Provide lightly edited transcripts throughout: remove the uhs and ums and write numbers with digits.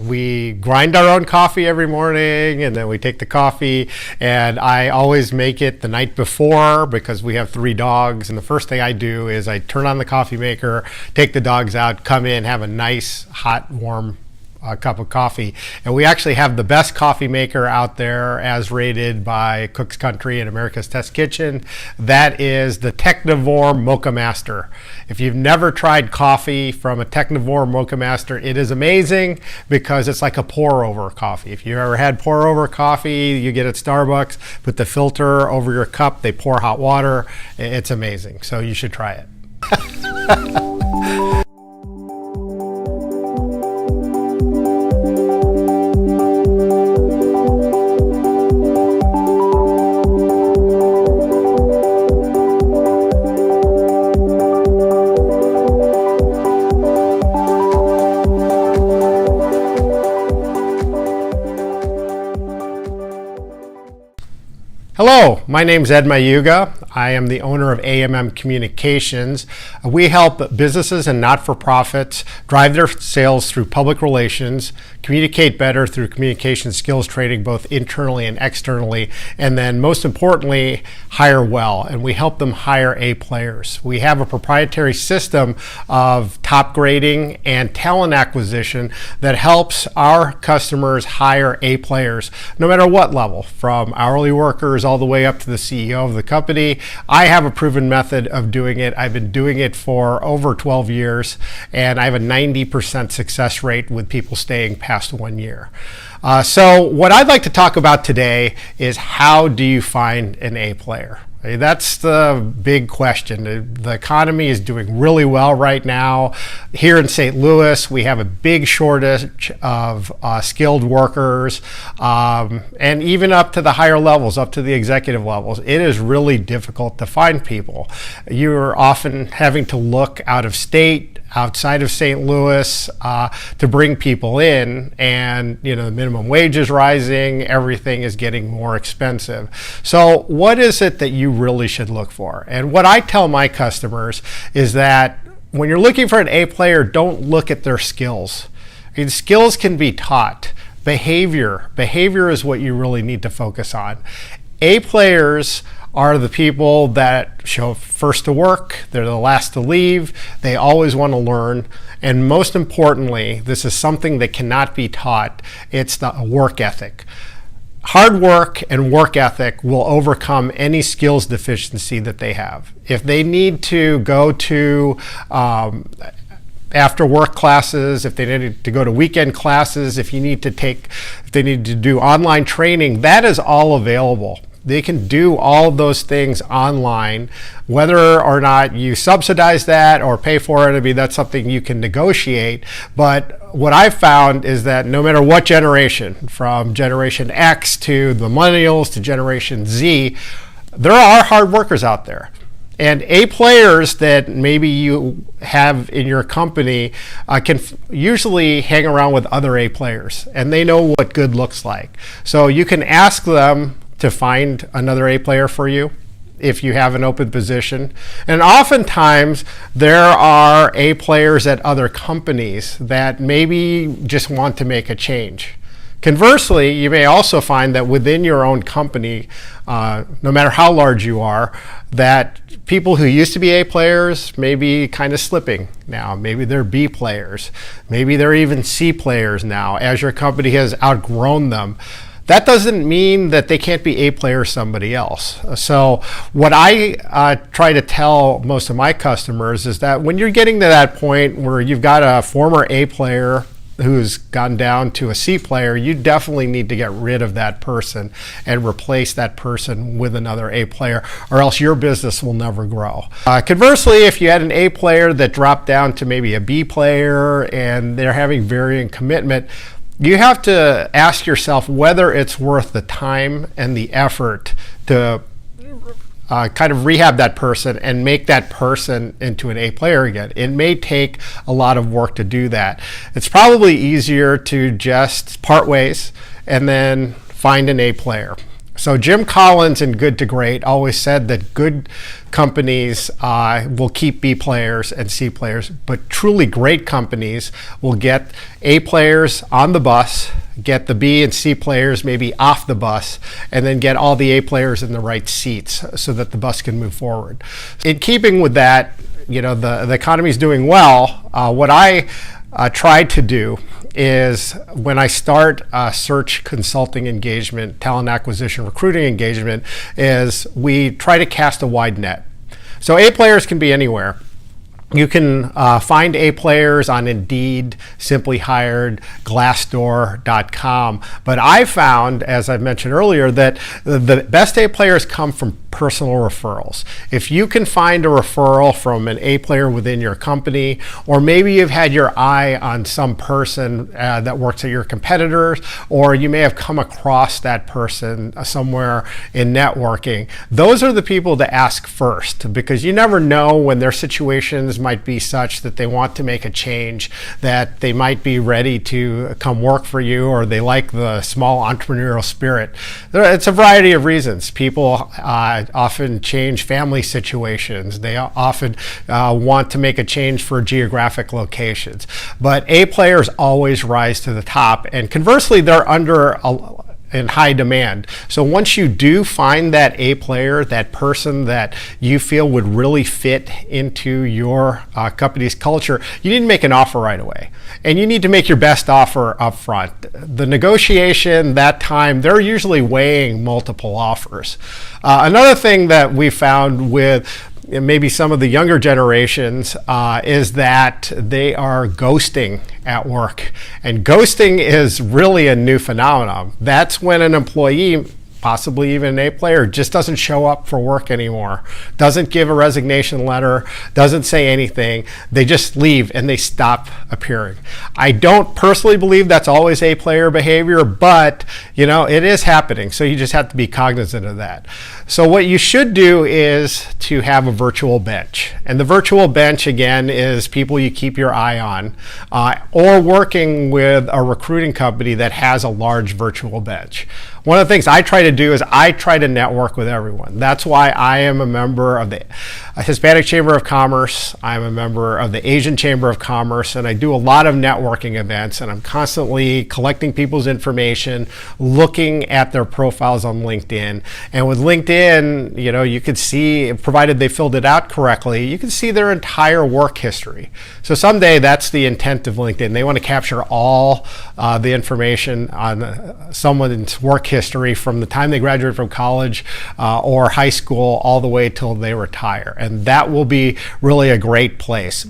We grind our own coffee every morning, and then we take the coffee, and I always make it the night before because we have 3 dogs, and the first thing I do is I turn on the coffee maker, take the dogs out, come in, have a nice, hot, warm cup of coffee. And we actually have the best coffee maker out there as rated by Cook's Country and America's Test Kitchen. That is the Technivore Mocha Master. If you've never tried coffee from a Technivore Mocha Master, it is amazing because it's like a pour over coffee. If you've ever had pour over coffee you get at Starbucks, put the filter over your cup, they pour hot water. It's amazing. So you should try it. Hello, my name is Ed Mayuga. I am the owner of AMM Communications. We help businesses and not-for-profits drive their sales through public relations, communicate better through communication skills training both internally and externally, and then most importantly, hire well. And we help them hire A players. We have a proprietary system of top grading and talent acquisition that helps our customers hire A players, no matter what level, from hourly workers all the way up to the CEO of the company. I have a proven method of doing it. I've been doing it for over 12 years, and I have a 90% success rate with people staying past 1 year. So what I'd like to talk about today is how do you find an A player? That's the big question. The economy is doing really well right now. Here in St. Louis, we have a big shortage of skilled workers, and even up to the higher levels, up to the executive levels. It is really difficult to find people. You're often having to look out of state, outside of St. Louis to bring people in, and the minimum wage is rising, everything is getting more expensive. So what is it that you really should look for? And what I tell my customers is that when you're looking for an A player, don't look at their skills. Skills can be taught. Behavior is what you really need to focus on. A players are the people that show first to work, they're the last to leave, they always want to learn, and most importantly, this is something that cannot be taught, it's the work ethic. Hard work and work ethic will overcome any skills deficiency that they have. If they need to go to after work classes, if they need to go to weekend classes, if they need to do online training, that is all available. They can do all of those things online. Whether or not you subsidize that or pay for it, that's something you can negotiate. But what I've found is that no matter what generation, from Generation X to the millennials to Generation Z, there are hard workers out there. And A players that maybe you have in your company can usually hang around with other A players, and they know what good looks like. So you can ask them to find another A player for you if you have an open position. And oftentimes there are A players at other companies that maybe just want to make a change. Conversely, you may also find that within your own company, no matter how large you are, that people who used to be A players may be kind of slipping now. Maybe they're B players. Maybe they're even C players now as your company has outgrown them. That doesn't mean that they can't be A player somebody else. So what I try to tell most of my customers is that when you're getting to that point where you've got a former A player who's gone down to a C player, you definitely need to get rid of that person and replace that person with another A player, or else your business will never grow. Conversely, if you had an A player that dropped down to maybe a B player and they're having varying commitment, you have to ask yourself whether it's worth the time and the effort to kind of rehab that person and make that person into an A player again. It may take a lot of work to do that. It's probably easier to just part ways and then find an A player. So Jim Collins in Good to Great always said that good companies will keep B players and C players, but truly great companies will get A players on the bus, get the B and C players maybe off the bus, and then get all the A players in the right seats so that the bus can move forward. In keeping with that, the economy is doing well. What I try to do is when I start a search consulting engagement, talent acquisition, recruiting engagement, is we try to cast a wide net. So A players can be anywhere. You can find A players on Indeed, Simply Hired, Glassdoor.com. But I found, as I mentioned earlier, that the best A players come from personal referrals. If you can find a referral from an A player within your company, or maybe you've had your eye on some person that works at your competitors, or you may have come across that person somewhere in networking, those are the people to ask first, because you never know when their situations might be such that they want to make a change, that they might be ready to come work for you, or they like the small entrepreneurial spirit. It's a variety of reasons. People often change family situations. They often want to make a change for geographic locations. But A players always rise to the top, and conversely, they're in high demand. So once you do find that A player, that person that you feel would really fit into your company's culture, you need to make an offer right away. And you need to make your best offer up front. The negotiation, that time, they're usually weighing multiple offers. Another thing that we found with maybe some of the younger generations is that they are ghosting at work. And ghosting is really a new phenomenon. That's when an employee, possibly even an A player, just doesn't show up for work anymore, doesn't give a resignation letter, doesn't say anything. They just leave and they stop appearing. I don't personally believe that's always A player behavior, but it is happening. So you just have to be cognizant of that. So what you should do is to have a virtual bench. And the virtual bench, again, is people you keep your eye on, or working with a recruiting company that has a large virtual bench. One of the things I try to do is I try to network with everyone. That's why I am a member of the Hispanic Chamber of Commerce. I'm a member of the Asian Chamber of Commerce, and I do a lot of networking events, and I'm constantly collecting people's information, looking at their profiles on LinkedIn. And with LinkedIn, you could see, provided they filled it out correctly, you can see their entire work history. So someday that's the intent of LinkedIn. They want to capture all the information on someone's work history from the time they graduate from college or high school all the way till they retire. And that will be really a great place.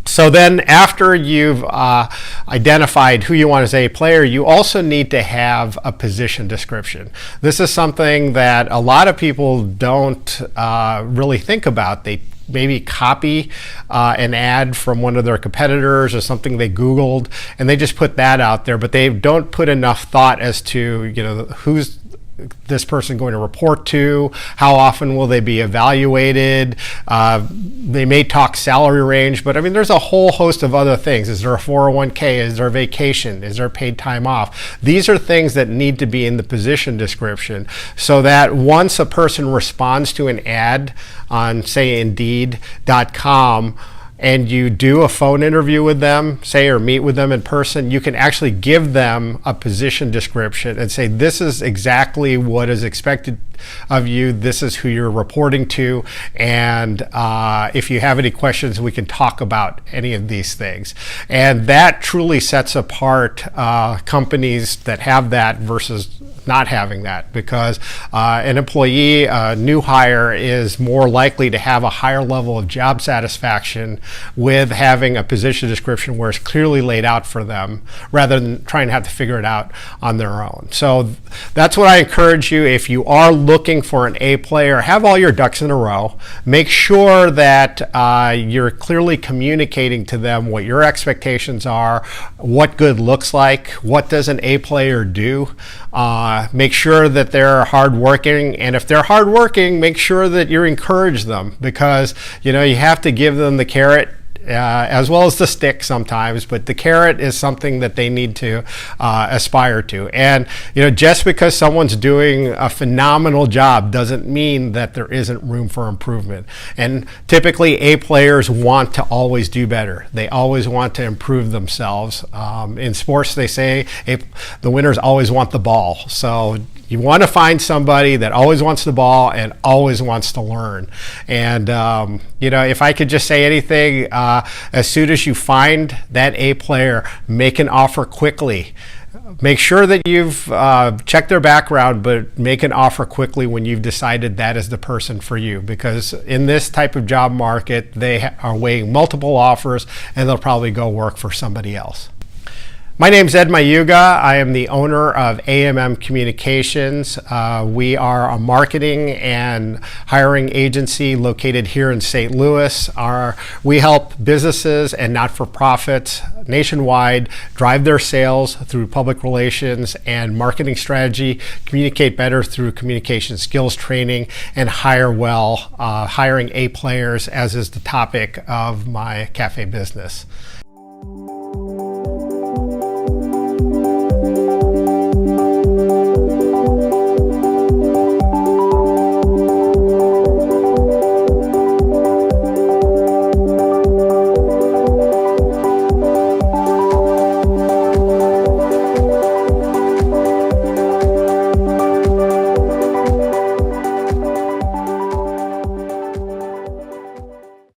So then after you've identified who you want as a player, you also need to have a position description. This is something that a lot of people don't really think about. They maybe copy an ad from one of their competitors or something they Googled, and they just put that out there, but they don't put enough thought as to who's this person going to report to, how often will they be evaluated. They may talk salary range, but there's a whole host of other things. Is there a 401k? Is there a vacation? Is there paid time off? These are things that need to be in the position description, so that once a person responds to an ad on, say, Indeed.com, and you do a phone interview with them, say, or meet with them in person, you can actually give them a position description and say, this is exactly what is expected of you, this is who you're reporting to, and if you have any questions, we can talk about any of these things. And that truly sets apart companies that have that versus not having that, because an employee, a new hire, is more likely to have a higher level of job satisfaction with having a position description where it's clearly laid out for them, rather than trying to have to figure it out on their own. So that's what I encourage you. If you are looking for an A player, have all your ducks in a row. Make sure that you're clearly communicating to them what your expectations are, what good looks like, what does an A player do. Make sure that they're hardworking, and if they're hardworking, make sure that you encourage them, because you have to give them the carrot as well as the stick sometimes, but the carrot is something that they need to aspire to. And just because someone's doing a phenomenal job doesn't mean that there isn't room for improvement. And typically A players want to always do better. They always want to improve themselves. In sports, they say the winners always want the ball. So you want to find somebody that always wants the ball and always wants to learn. And, if I could just say anything, as soon as you find that A player, make an offer quickly. Make sure that you've checked their background, but make an offer quickly when you've decided that is the person for you. Because in this type of job market, they are weighing multiple offers and they'll probably go work for somebody else. My name's Ed Mayuga. I am the owner of AMM Communications. We are a marketing and hiring agency located here in St. Louis. We help businesses and not-for-profits nationwide drive their sales through public relations and marketing strategy, communicate better through communication skills training, and hire well, hiring A players, as is the topic of my cafe business.